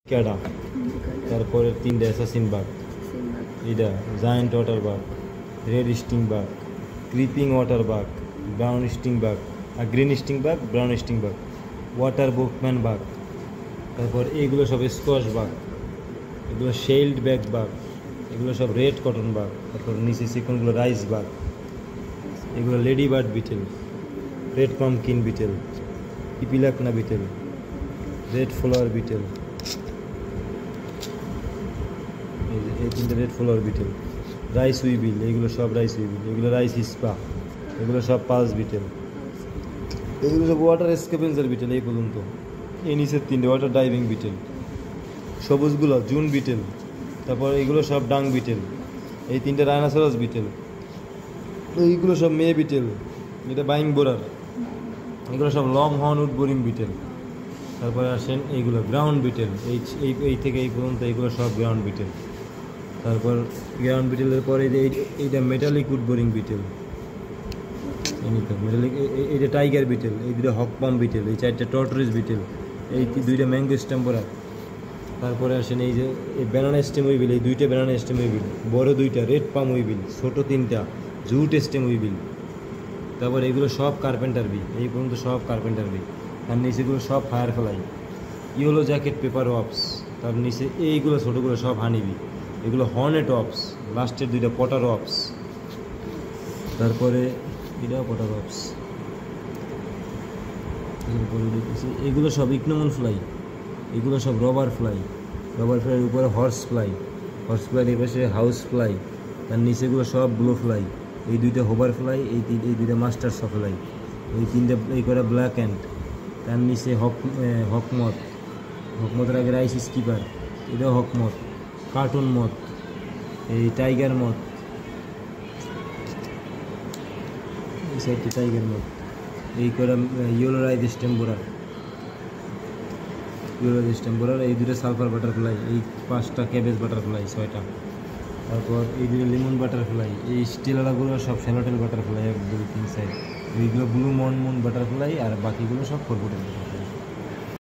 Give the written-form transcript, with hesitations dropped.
Cadre, তারপরে তিনটা assassin bug, এটা giant water bug, red sting bug, creeping water bug, brown sting bug, আর green sting bug, brown sting bug, water boatman bug, তারপর এইগুলো সব squash bug, এগুলো শেল্ড bag bug, এগুলো সব রেড কটন বাগ, তারপর নিচে চিকনগুলো রাইস বাগ, এগুলো ladybird beetle, red pumpkin beetle, epilachna beetle, red flower beetle, এই তিনটে red flower beetle, rice weevil, এগুলো সব রাইস উইবিল, এগুলো রাইস হিসপা, এগুলো সব পালস বিটেল, এগুলো সব ওয়াটার স্কেভেঞ্জার বিটেল। এই পর্যন্ত এই নিচের তিনটে ওয়াটার ডাইভিং বিটেল, সবুজগুলো জুন বিটেল, তারপর এগুলো সব ডাং বিটেল, এই তিনটে রাইনোসরাস বিটেল, এইগুলো সব মেয়ে বিটেল, এটা বাইং বোরার, এগুলো সব long horn wood boring beetle. তারপরে আসেন এইগুলো গ্রাউন্ড বিটেল, এই থেকে এই পর্যন্ত এইগুলো সব গ্রাউন্ড বিটেল। তারপর গ্রাউন্ড বিটেলের পরে এইটা metallic wood boring beetle, metallic, এইটা টাইগার বিটেল, এই দুটো হক পাম বিটেল, এই চারটা টর্টরিজ বিটেল, এই দুইটা ম্যাঙ্গো স্ট্যাম্পোরা। তারপরে আসেন এই যে এই ব্যানানা স্টেম উইবিল, এই দুইটা ব্যানানা স্টেম উইবিল, বড় দুইটা রেড পাম উইবিল, ছোটো তিনটা জুট স্টেম উইবিল। তারপর এগুলো সব কার্পেন্টার বি, এই পর্যন্ত সব কার্পেন্টার বি। আর নিচেগুলো সব firefly, yellow jacket paper wasps. তার নিচে এইগুলো ছোটোগুলো সব হানিবি, এগুলো হর্নেট ওয়াপস, লাস্টের দুইটা পটার ওয়াপস। তারপরে এটাও পটার ওয়াপস। এগুলো সব ইকনোমন ফ্লাই, এগুলো সব রবার ফ্লাই, রবার ফ্লাইয়ের উপরে হর্স ফ্লাই, হর্স ফ্লাইয়ের এই পাশে হাউস ফ্লাই। তার নিচেগুলো সব ব্লো ফ্লাই, এই দুইটা হোবার ফ্লাই, এই দুইটা মাস্টার ফ্লাই, এই তিনটে এই করে ব্ল্যাক অ্যান্ড। তার নিচে হকমত, হকমতের আগে রাইস স্কিপার, এটাও হকমত, কার্টুন মত, এই টাইগার মত, এই সাইডটি টাইগার মত, এই করে ইয়েলো রাইস স্টেম্বোরার, ইয়েলো রাইস স্টেম্বোরার, এই দুটো সালফার বাটারফ্লাই, এই পাঁচটা ক্যাবেজ বাটারফ্লাই, ছয়টা। তারপর এই দুটো লিমন বাটারফ্লাই, এই স্টিলারাগুলো সব শ্যালোটেল বাটারফ্লাই, 1 2 3 সাইড। এইগুলো ব্লু মুন বাটারফ্লাই, আর বাকিগুলো সব ফোরফুটেল।